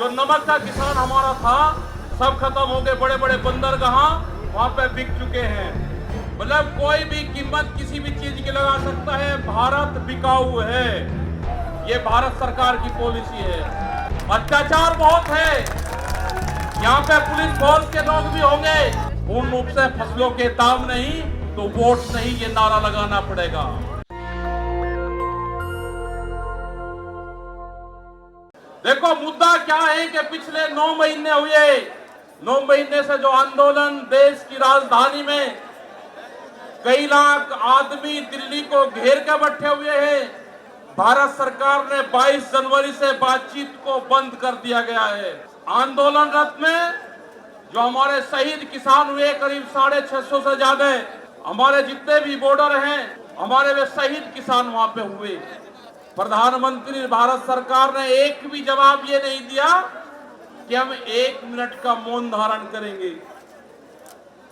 जो नमक का किसान हमारा था सब खत्म हो गए। बड़े बड़े बंदरगाह वहां पे बिक चुके हैं। मतलब कोई भी कीमत किसी भी चीज की लगा सकता है। भारत बिकाऊ है, ये भारत सरकार की पॉलिसी है। अत्याचार बहुत है। यहाँ पे पुलिस फोर्स के लोग भी होंगे। पूर्ण रूप से फसलों के दाम नहीं तो वोट नहीं, ये नारा लगाना पड़ेगा। देखो मुद्दा क्या है कि पिछले 9 महीने हुए, 9 महीने से जो आंदोलन देश की राजधानी में कई लाख आदमी दिल्ली को घेर कर बैठे हुए हैं। भारत सरकार ने 22 जनवरी से बातचीत को बंद कर दिया गया है। आंदोलनरत में जो हमारे शहीद किसान हुए करीब 650 से ज्यादा, हमारे जितने भी बॉर्डर हैं हमारे वे शहीद किसान वहां पे हुए। प्रधानमंत्री भारत सरकार ने एक भी जवाब ये नहीं दिया कि हम 1 मिनट का मौन धारण करेंगे।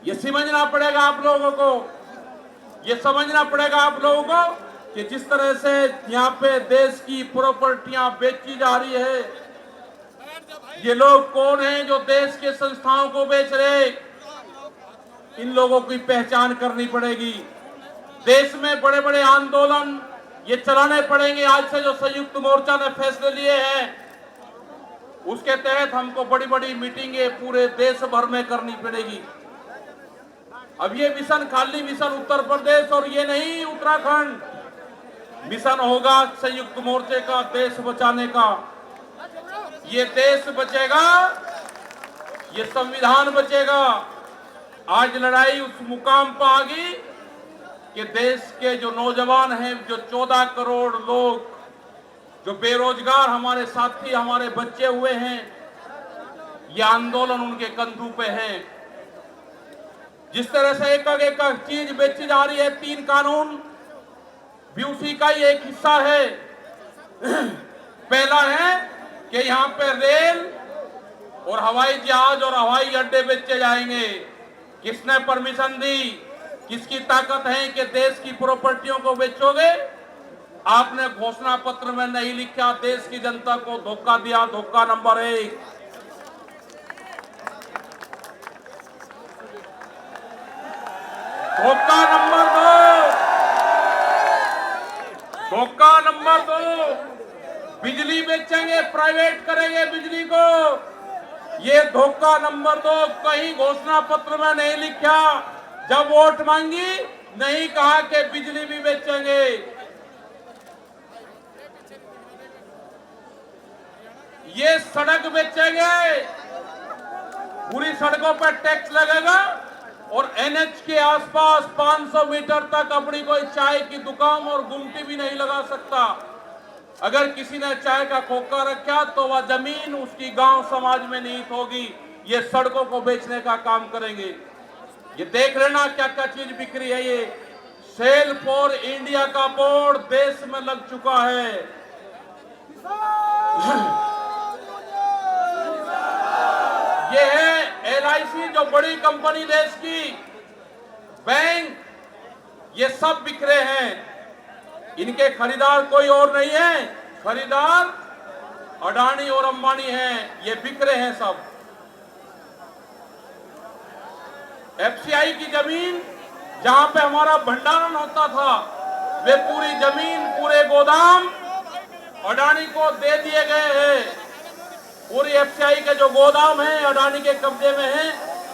ये समझना पड़ेगा आप लोगों को, ये समझना पड़ेगा आप लोगों को कि जिस तरह से यहाँ पे देश की प्रॉपर्टियां बेची जा रही है, ये लोग कौन हैं जो देश के संस्थाओं को बेच रहे, इन लोगों की पहचान करनी पड़ेगी। देश में बड़े बड़े आंदोलन ये चलाने पड़ेंगे। आज से जो संयुक्त मोर्चा ने फैसले लिए हैं उसके तहत हमको बड़ी बड़ी मीटिंगें पूरे देश भर में करनी पड़ेगी। अब ये मिशन खाली मिशन उत्तर प्रदेश और ये नहीं उत्तराखंड, मिशन होगा संयुक्त मोर्चे का देश बचाने का। ये देश बचेगा, ये संविधान बचेगा। आज लड़ाई उस मुकाम पर आ गई कि देश के जो नौजवान हैं, जो 14 करोड़ लोग जो बेरोजगार हमारे साथी हमारे बच्चे हुए हैं, ये आंदोलन उनके कंधों पे है। जिस तरह से एक चीज बेची जा रही है, 3 कानून भी उसी का ही एक हिस्सा है। पहला है कि यहाँ पे रेल और हवाई जहाज और हवाई अड्डे बेचे जाएंगे। किसने परमिशन दी? किसकी ताकत है कि देश की प्रॉपर्टियों को बेचोगे? आपने घोषणा पत्र में नहीं लिखा, देश की जनता को धोखा दिया। धोखा नंबर 1। धोखा नंबर 2, धोखा नंबर 2, बिजली बेचेंगे, प्राइवेट करेंगे बिजली को। ये धोखा नंबर 2 कहीं घोषणा पत्र में नहीं लिखा। जब वोट मांगी नहीं कहा कि बिजली भी बेचेंगे। ये सड़क बेचेंगे, पूरी सड़कों पर टैक्स लगेगा और एनएच के आसपास 500 मीटर तक अपनी कोई चाय की दुकान और गुमटी भी नहीं लगा सकता। अगर किसी ने चाय का खोखा रखा तो वह जमीन उसकी गांव समाज में निहित होगी। ये सड़कों को बेचने का काम करेंगे। ये देख लेना क्या क्या चीज बिक्री है। ये सेल फॉर इंडिया का बोर्ड देश में लग चुका है। ये है एलआईसी, जो बड़ी कंपनी देश की, बैंक, ये सब बिखरे हैं। इनके खरीदार कोई और नहीं है, खरीदार अडानी और अंबानी हैं। ये बिखरे हैं सब। एफसीआई की जमीन जहां पे हमारा भंडारण होता था, वे पूरी जमीन, पूरे गोदाम अडानी को दे दिए गए हैं। पूरी एफसीआई के जो गोदाम है अडानी के कब्जे में है।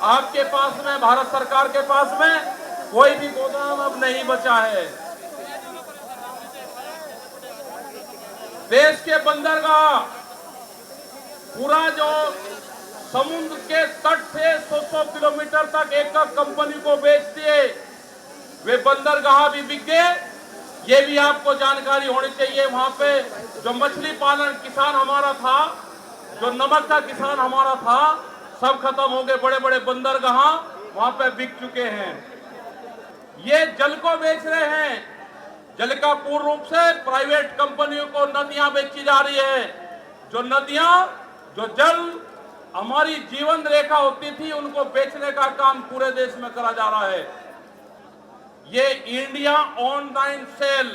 आपके पास में, भारत सरकार के पास में कोई भी गोदाम अब नहीं बचा है। देश के बंदरगाह, पूरा जो समुद्र के तट से 100 किलोमीटर तक एक कंपनी को बेच दिए, वे बंदरगाह भी बिक गए। ये भी आपको जानकारी होनी चाहिए। वहां पे जो मछली पालन किसान हमारा था, जो नमक का किसान हमारा था, सब खत्म हो गए। बड़े बड़े बंदरगाह वहां पे बिक चुके हैं। ये जल को बेच रहे हैं। जल का पूर्ण रूप से प्राइवेट कंपनियों को नदियां बेची जा रही है। जो नदियां, जो जल हमारी जीवन रेखा होती थी, उनको बेचने का काम पूरे देश में करा जा रहा है। ये इंडिया ऑनलाइन सेल,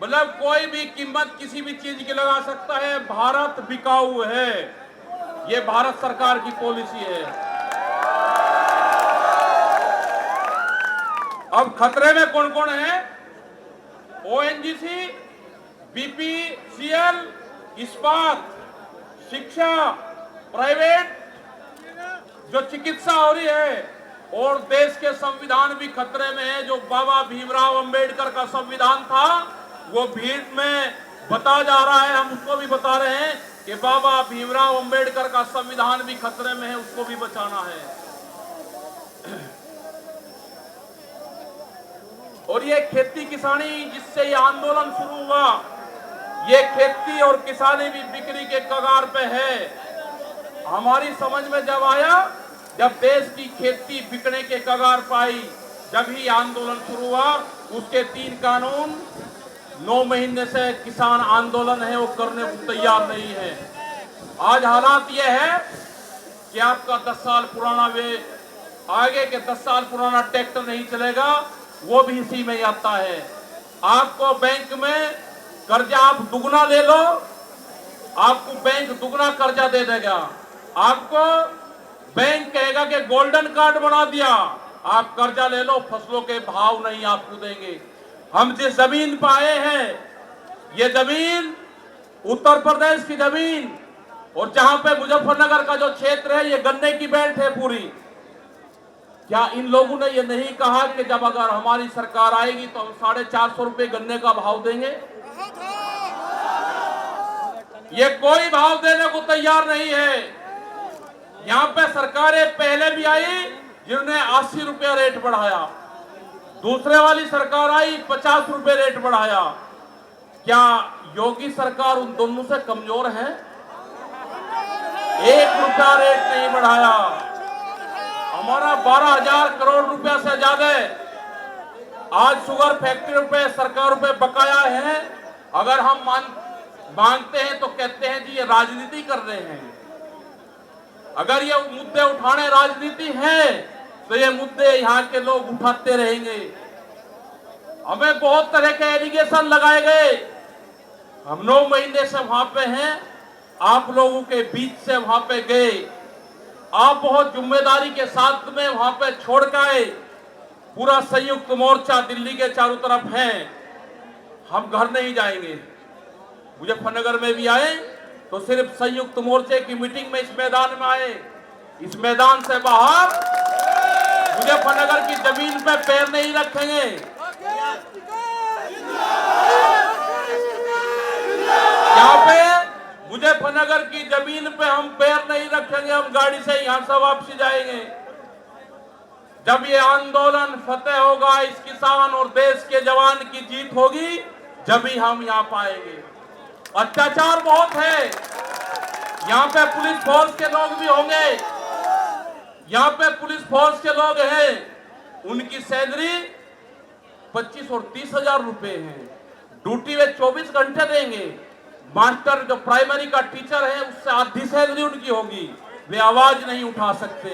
मतलब कोई भी कीमत किसी भी चीज की लगा सकता है। भारत बिकाऊ है। ये भारत सरकार की पॉलिसी है। अब खतरे में कौन कौन है? ओएनजीसी, बीपीसीएल, इस्पात, शिक्षा, प्राइवेट जो चिकित्सा हो रही है, और देश के संविधान भी खतरे में है। जो बाबा भीमराव अंबेडकर का संविधान था वो भीड़ में बता जा रहा है, हम उसको भी बता रहे हैं कि बाबा भीमराव अंबेडकर का संविधान भी खतरे में है, उसको भी बचाना है। और ये खेती किसानी जिससे ये आंदोलन शुरू हुआ, ये खेती और किसानी भी बिक्री के कगार पे है। हमारी समझ में जब आया, जब देश की खेती बिकने के कगार पाई, जब ही आंदोलन शुरू हुआ। उसके 3 कानून 9 महीने से किसान आंदोलन है वो करने को तैयार नहीं है। आज हालात ये है कि आपका 10 साल पुराना आगे के 10 साल पुराना ट्रैक्टर नहीं चलेगा, वो भी इसी में आता है। आपको बैंक में कर्जा आप दुगना ले लो, आपको बैंक दुगना कर्जा दे देगा। आपको बैंक कहेगा कि गोल्डन कार्ड बना दिया, आप कर्जा ले लो, फसलों के भाव नहीं आपको देंगे। हम जिस जमीन पर आए हैं, ये जमीन उत्तर प्रदेश की जमीन, और जहां पे मुजफ्फरनगर का जो क्षेत्र है ये गन्ने की बेल्ट है पूरी। क्या इन लोगों ने ये नहीं कहा कि जब अगर हमारी सरकार आएगी तो हम 450 रुपए गन्ने का भाव देंगे? ये कोई भाव देने को तैयार नहीं है। यहाँ पे सरकारें पहले भी आई जिन्होंने 80 रुपया रेट बढ़ाया, दूसरे वाली सरकार आई 50 रुपए रेट बढ़ाया। क्या योगी सरकार उन दोनों से कमजोर है? 1 रुपया रेट नहीं बढ़ाया। हमारा 12,000 करोड़ रुपया से ज्यादा आज शुगर फैक्ट्री पे सरकार पे बकाया है। अगर हम मांगते हैं तो कहते हैं जी ये राजनीति कर रहे हैं। अगर ये मुद्दे उठाने राजनीति है तो ये मुद्दे यहाँ के लोग उठाते रहेंगे। हमें बहुत तरह के एलिगेशन लगाए गए। हम 9 महीने से वहां पे हैं, आप लोगों के बीच से वहां पे गए, आप बहुत जिम्मेदारी के साथ में वहां पे छोड़ के आए। पूरा संयुक्त मोर्चा दिल्ली के चारों तरफ है। हम घर नहीं जाएंगे। मुजफ्फरनगर में भी आए तो सिर्फ संयुक्त मोर्चे की मीटिंग में इस मैदान में आए। इस मैदान से बाहर मुजफ्फरनगर की जमीन पे पैर नहीं रखेंगे। यहाँ पे मुजफ्फरनगर की जमीन पे हम पैर नहीं रखेंगे। हम गाड़ी से यहां से वापसी जाएंगे। जब ये आंदोलन फतेह होगा, इस किसान और देश के जवान की जीत होगी, जब ही हम यहाँ पाएंगे। अत्याचार बहुत है। यहाँ पे पुलिस फोर्स के लोग भी होंगे। यहाँ पे पुलिस फोर्स के लोग हैं, उनकी सैलरी 25 और 30 हजार रुपए है। ड्यूटी वे 24 घंटे देंगे। मास्टर जो प्राइमरी का टीचर है उससे आधी सैलरी उनकी होगी। वे आवाज नहीं उठा सकते,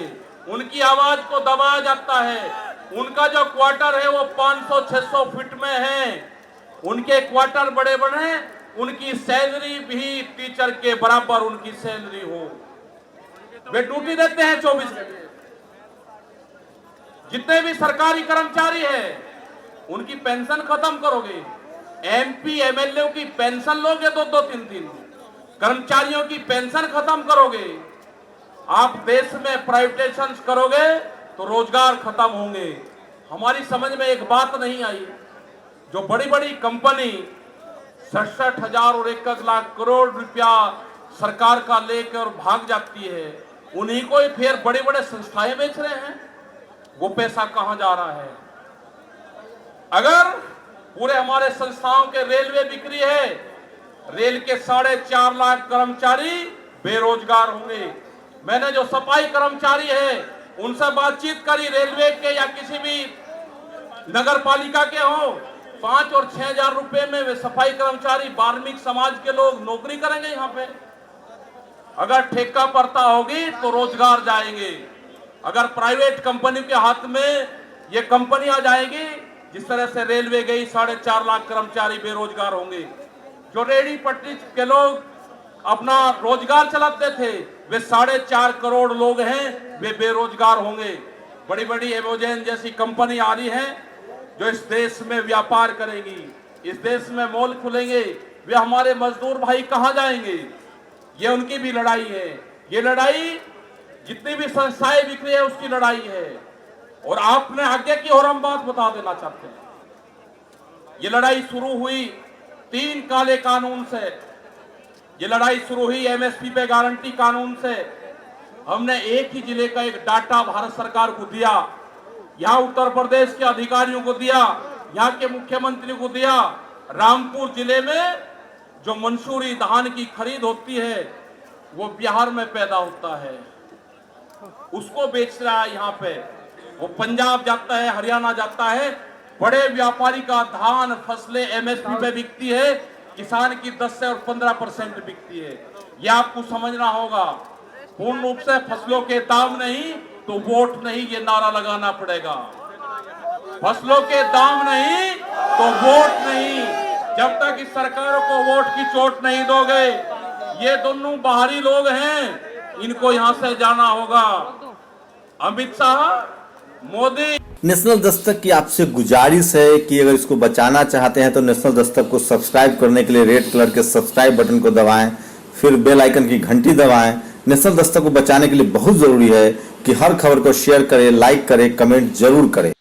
उनकी आवाज को दबाया जाता है। उनका जो क्वार्टर है वो 500-600 फीट में है। उनके क्वार्टर बड़े बड़े हैं। उनकी सैलरी भी टीचर के बराबर उनकी सैलरी हो। वे ड्यूटी देते हैं 24 घंटे। जितने भी सरकारी कर्मचारी हैं उनकी पेंशन खत्म करोगे। एमपी एमएलए की पेंशन लोगे 2-2, 3-3। कर्मचारियों की पेंशन खत्म करोगे। आप देश में प्राइवेटाइजेशन करोगे तो रोजगार खत्म होंगे। हमारी समझ में एक बात नहीं आई, जो बड़ी बड़ी कंपनी 67,000 और 1 लाख करोड़ रुपया सरकार का लेकर भाग जाती है, उन्हीं को ही फिर बड़े बड़े संस्थाएं बेच रहे हैं। वो पैसा कहां जा रहा है? अगर पूरे हमारे संस्थाओं के रेलवे बिक्री है, रेल के 4.5 लाख कर्मचारी बेरोजगार होंगे। मैंने जो सफाई कर्मचारी है उनसे बातचीत करी, रेलवे के या किसी भी नगर पालिका के हो, 5 और 6 हजार रुपए में वे सफाई कर्मचारी वाल्मीकि समाज के लोग नौकरी करेंगे। यहाँ पे अगर ठेका पड़ता होगी तो रोजगार जाएंगे। अगर प्राइवेट कंपनी के हाथ में ये कंपनी आ जाएगी, जिस तरह से रेलवे गई, 4.5 लाख कर्मचारी बेरोजगार होंगे। जो रेडी पटरी के लोग अपना रोजगार चलाते थे, वे 4.5 करोड़ लोग हैं, वे बेरोजगार होंगे। बड़ी बड़ी एमेजॉन जैसी कंपनी आ रही है जो इस देश में व्यापार करेंगी, इस देश में मॉल खुलेंगे, वे हमारे मजदूर भाई कहां जाएंगे? ये उनकी भी लड़ाई है। ये लड़ाई जितनी भी संस्थाएं बिखरी है उसकी लड़ाई है। और आपने आगे की और हम बात बता देना चाहते हैं, ये लड़ाई शुरू हुई 3 काले कानून से, ये लड़ाई शुरू हुई एमएसपी पे गारंटी कानून से। हमने एक ही जिले का एक डाटा भारत सरकार को दिया, यहां उत्तर प्रदेश के अधिकारियों को दिया, यहां के मुख्यमंत्री को दिया। रामपुर जिले में जो मंसूरी धान की खरीद होती है वो बिहार में पैदा होता है, उसको बेच रहा है यहाँ पे, वो पंजाब जाता है, हरियाणा जाता है। बड़े व्यापारी का धान फसलें एमएसपी पे बिकती है, किसान की 10 से और 15% बिकती है। ये आपको समझना होगा। पूर्ण रूप से फसलों के दाम नहीं तो वोट नहीं, ये नारा लगाना पड़ेगा। फसलों के दाम नहीं तो वोट नहीं। जब तक इस सरकारों को वोट की चोट नहीं दोगे, ये दोनों बाहरी लोग हैं, इनको यहां से जाना होगा। अमित शाह, मोदी। नेशनल दस्तक की आपसे गुजारिश है कि अगर इसको बचाना चाहते हैं तो नेशनल दस्तक को सब्सक्राइब करने के लिए रेड कलर के सब्सक्राइब बटन को दबाएं, फिर बेल आइकन की घंटी दबाएं। नेशनल दस्तक को बचाने के लिए बहुत जरूरी है कि हर खबर को शेयर करें, लाइक करें, कमेंट जरूर करें।